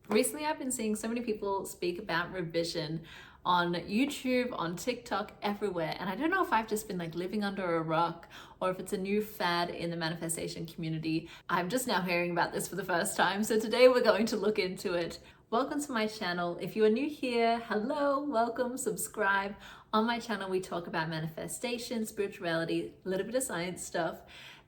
Recently, I've been seeing so many people speak about revision on YouTube, on TikTok, everywhere. And I don't know if I've just been like living under a rock or if it's a new fad in the manifestation community. I'm just now hearing about this for the first time. So today we're going to look into it. Welcome to my channel. If you are new here, hello, welcome, subscribe. On my channel, we talk about manifestation, spirituality, a little bit of science stuff,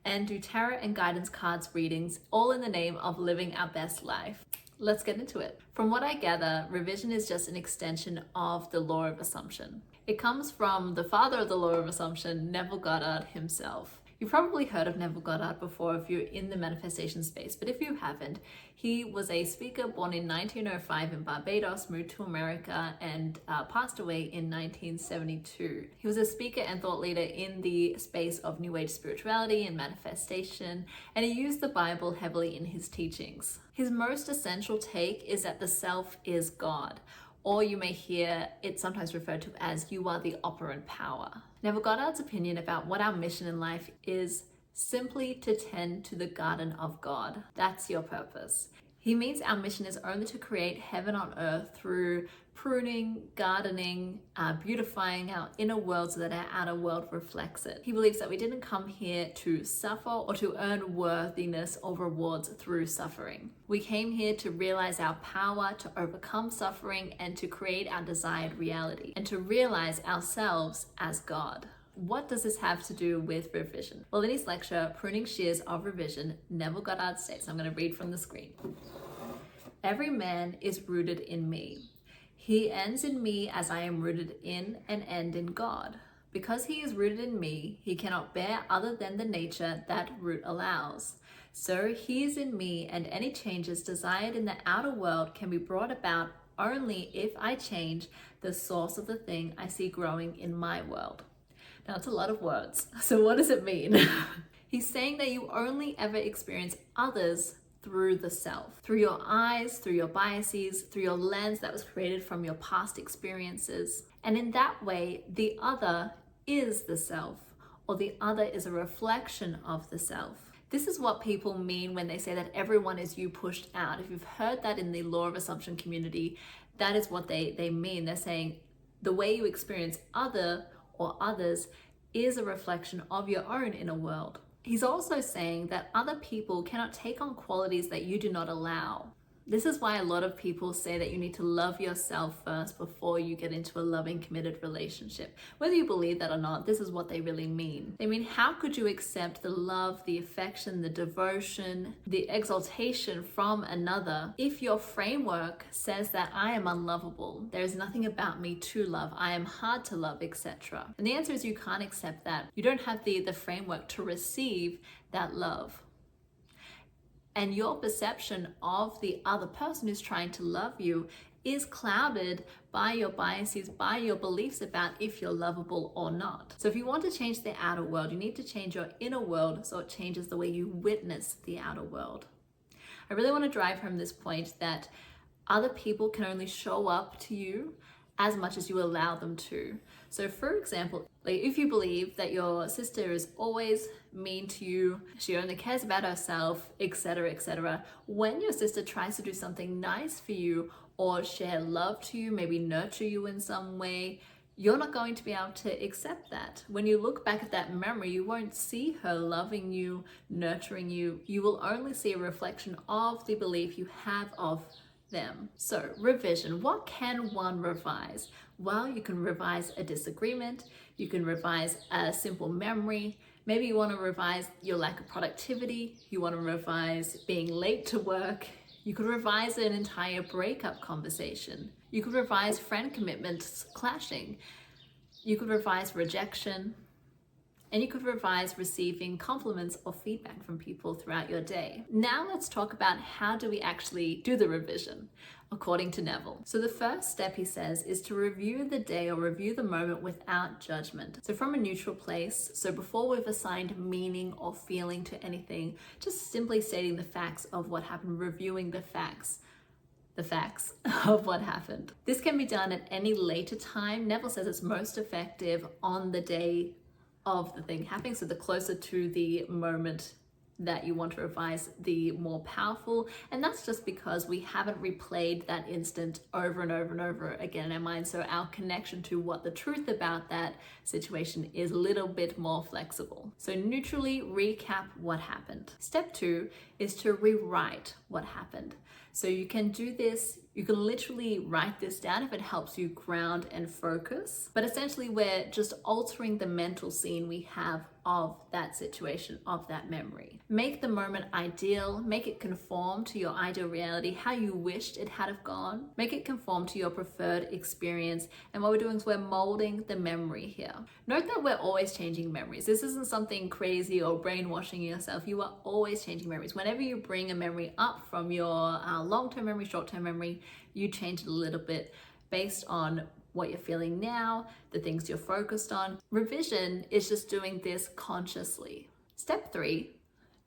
and do tarot and guidance cards readings, all in the name of living our best life. Let's get into it. From what I gather, revision is just an extension of the law of assumption. It comes from the father of the law of assumption, Neville Goddard himself. You've probably heard of Neville Goddard before if you're in the manifestation space, but if you haven't, he was a speaker born in 1905 in Barbados, moved to America, and passed away in 1972. He was a speaker and thought leader in the space of New Age spirituality and manifestation, and he used the Bible heavily in his teachings. His most essential take is that the self is God, or you may hear it sometimes referred to as you are the operant power. Neville Goddard's opinion about what our mission in life is simply to tend to the garden of God. That's your purpose. He means our mission is only to create heaven on earth through pruning, gardening, beautifying our inner world so that our outer world reflects it. He believes that we didn't come here to suffer or to earn worthiness or rewards through suffering. We came here to realize our power, to overcome suffering, and to create our desired reality, and to realize ourselves as God. What does this have to do with revision? Well, in his lecture, Pruning Shears of Revision, Neville Goddard states, I'm going to read from the screen. Every man is rooted in me. He ends in me as I am rooted in and end in God. Because he is rooted in me, he cannot bear other than the nature that root allows. So he is in me, and any changes desired in the outer world can be brought about only if I change the source of the thing I see growing in my world. Now, it's a lot of words. So what does it mean? He's saying that you only ever experience others through the self, through your eyes, through your biases, through your lens that was created from your past experiences. And in that way, the other is the self, or the other is a reflection of the self. This is what people mean when they say that everyone is you pushed out. If you've heard that in the law of assumption community, that is what they mean. They're saying the way you experience other or others is a reflection of your own inner world. He's also saying that other people cannot take on qualities that you do not allow. This is why a lot of people say that you need to love yourself first before you get into a loving, committed relationship. Whether you believe that or not, this is what they really mean. They mean, how could you accept the love, the affection, the devotion, the exaltation from another if your framework says that I am unlovable, there is nothing about me to love, I am hard to love, etc. And the answer is you can't accept that. You don't have the framework to receive that love. And your perception of the other person who's trying to love you is clouded by your biases, by your beliefs about if you're lovable or not. So if you want to change the outer world, you need to change your inner world so it changes the way you witness the outer world. I really want to drive home this point that other people can only show up to you as much as you allow them to. So for example, if you believe that your sister is always mean to you, she only cares about herself, etc., etc., when your sister tries to do something nice for you or share love to you, maybe nurture you in some way, you're not going to be able to accept that. When you look back at that memory, you won't see her loving you, nurturing you. You will only see a reflection of the belief you have of them. So revision, what can one revise? Well, you can revise a disagreement, you can revise a simple memory, maybe you want to revise your lack of productivity, you want to revise being late to work, you could revise an entire breakup conversation, you could revise friend commitments clashing, you could revise rejection, and you could revise receiving compliments or feedback from people throughout your day. Now let's talk about how do we actually do the revision, according to Neville. So the first step, he says, is to review the day or review the moment without judgment. So from a neutral place, so before we've assigned meaning or feeling to anything, just simply stating the facts of what happened, reviewing the facts of what happened. This can be done at any later time. Neville says it's most effective on the day of the thing happening, so the closer to the moment that you want to revise, the more powerful. And that's just because we haven't replayed that instant over and over and over again in our mind. So our connection to what the truth about that situation is a little bit more flexible. So neutrally recap what happened. Step 2 is to rewrite what happened. So you can do this, you can literally write this down if it helps you ground and focus. But essentially we're just altering the mental scene we have of that situation, of that memory. Make the moment ideal, make it conform to your ideal reality, how you wished it had have gone. Make it conform to your preferred experience. And what we're doing is we're molding the memory here. Note that we're always changing memories. This isn't something crazy or brainwashing yourself. You are always changing memories. Whenever you bring a memory up from your long-term memory, short-term memory, you change it a little bit based on what you're feeling now, the things you're focused on. Revision is just doing this consciously. Step 3,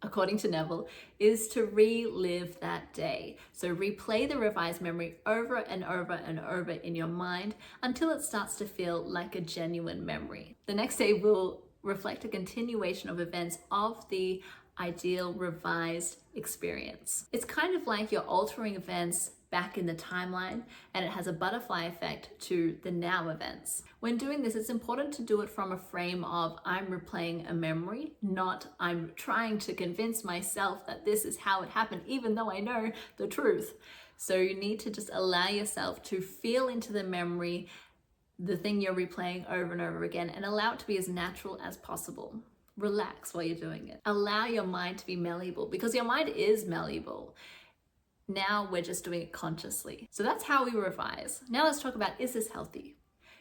according to Neville, is to relive that day. So replay the revised memory over and over and over in your mind until it starts to feel like a genuine memory. The next day will reflect a continuation of events of the ideal revised experience. It's kind of like you're altering events back in the timeline, and it has a butterfly effect to the now events. When doing this, it's important to do it from a frame of I'm replaying a memory, not I'm trying to convince myself that this is how it happened, even though I know the truth. So you need to just allow yourself to feel into the memory, the thing you're replaying over and over again, and allow it to be as natural as possible. Relax while you're doing it. Allow your mind to be malleable, because your mind is malleable. Now we're just doing it consciously. So that's how we revise. Now let's talk about, is this healthy?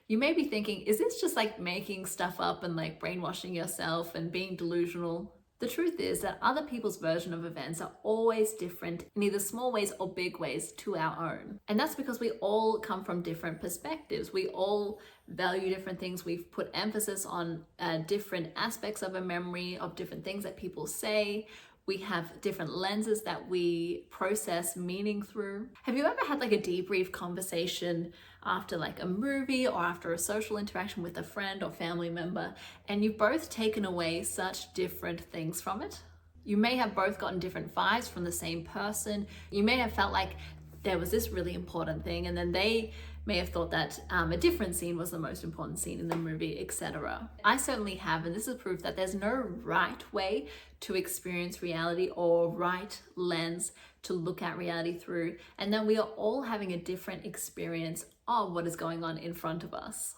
You may be thinking, is this just like making stuff up and like brainwashing yourself and being delusional? The truth is that other people's version of events are always different in either small ways or big ways to our own. And that's because we all come from different perspectives. We all value different things. We've put emphasis on different aspects of a memory, of different things that people say. We have different lenses that we process meaning through. Have you ever had like a debrief conversation after like a movie or after a social interaction with a friend or family member, and you've both taken away such different things from it? You may have both gotten different vibes from the same person. You may have felt like there was this really important thing, and then they may have thought that a different scene was the most important scene in the movie, etc. I certainly have, and this is proof that there's no right way to experience reality or right lens to look at reality through, and then we are all having a different experience of what is going on in front of us.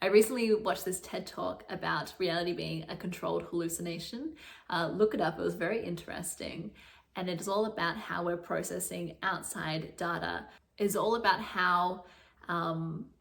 I recently watched this TED Talk about reality being a controlled hallucination. Look it up, it was very interesting. And it is all about how we're processing outside data. It's all about how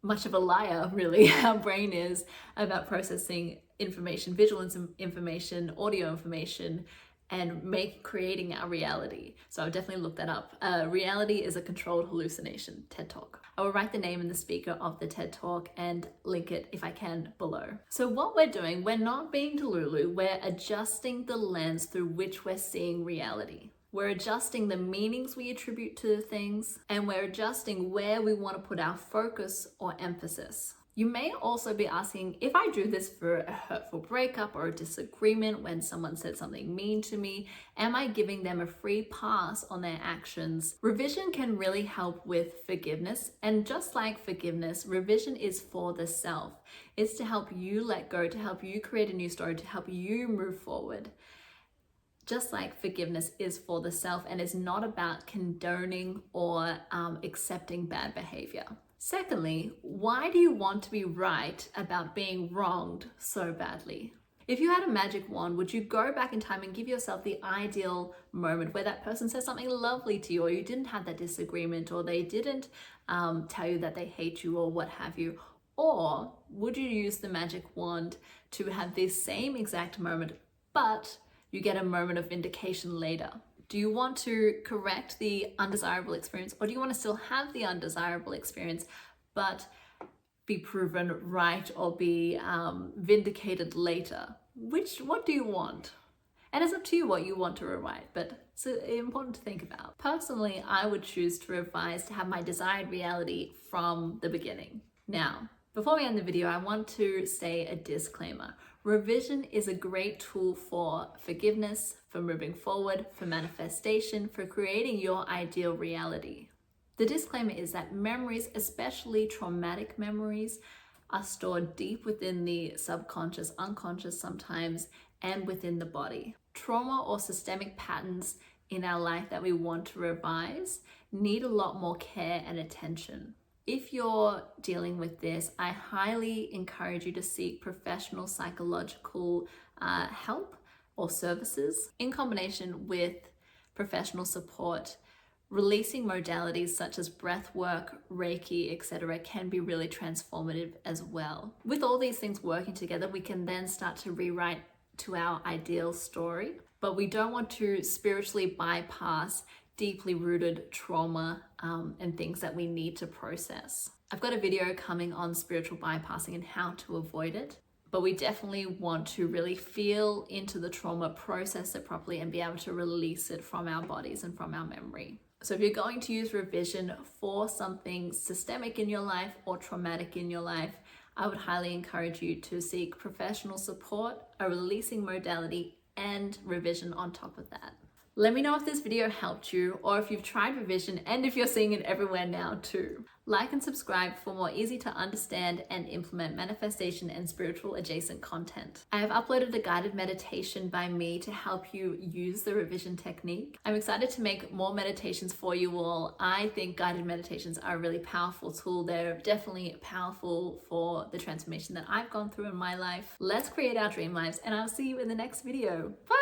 much of a liar really our brain is about processing information, visual information, audio information, and creating our reality. So I'll definitely look that up. Reality is a controlled hallucination, TED Talk. I will write the name and the speaker of the TED Talk and link it if I can below. So what we're doing, we're not being delulu, we're adjusting the lens through which we're seeing reality. We're adjusting the meanings we attribute to things, and we're adjusting where we want to put our focus or emphasis. You may also be asking, if I do this for a hurtful breakup or a disagreement, when someone said something mean to me, am I giving them a free pass on their actions? Revision can really help with forgiveness. And just like forgiveness, revision is for the self. It's to help you let go, to help you create a new story, to help you move forward. Just like forgiveness is for the self and is not about condoning or accepting bad behavior. Secondly, why do you want to be right about being wronged so badly? If you had a magic wand, would you go back in time and give yourself the ideal moment where that person says something lovely to you, or you didn't have that disagreement, or they didn't tell you that they hate you or what have you? Or would you use the magic wand to have this same exact moment, but you get a moment of vindication later? Do you want to correct the undesirable experience, or do you want to still have the undesirable experience, but be proven right or be vindicated later? What do you want? And it's up to you what you want to rewrite, but it's important to think about. Personally, I would choose to revise to have my desired reality from the beginning. Now, before we end the video, I want to say a disclaimer. Revision is a great tool for forgiveness, for moving forward, for manifestation, for creating your ideal reality. The disclaimer is that memories, especially traumatic memories, are stored deep within the subconscious, unconscious sometimes, and within the body. Trauma or systemic patterns in our life that we want to revise need a lot more care and attention. If you're dealing with this, I highly encourage you to seek professional psychological help or services in combination with professional support. Releasing modalities such as breath work, Reiki, etc. can be really transformative as well. With all these things working together, we can then start to rewrite to our ideal story, but we don't want to spiritually bypass deeply rooted trauma and things that we need to process. I've got a video coming on spiritual bypassing and how to avoid it, but we definitely want to really feel into the trauma, process it properly, and be able to release it from our bodies and from our memory. So if you're going to use revision for something systemic in your life or traumatic in your life, I would highly encourage you to seek professional support, a releasing modality, and revision on top of that. Let me know if this video helped you or if you've tried revision and if you're seeing it everywhere now too. Like and subscribe for more easy to understand and implement manifestation and spiritual adjacent content. I have uploaded a guided meditation by me to help you use the revision technique. I'm excited to make more meditations for you all. I think guided meditations are a really powerful tool. They're definitely powerful for the transformation that I've gone through in my life. Let's create our dream lives, and I'll see you in the next video. Bye!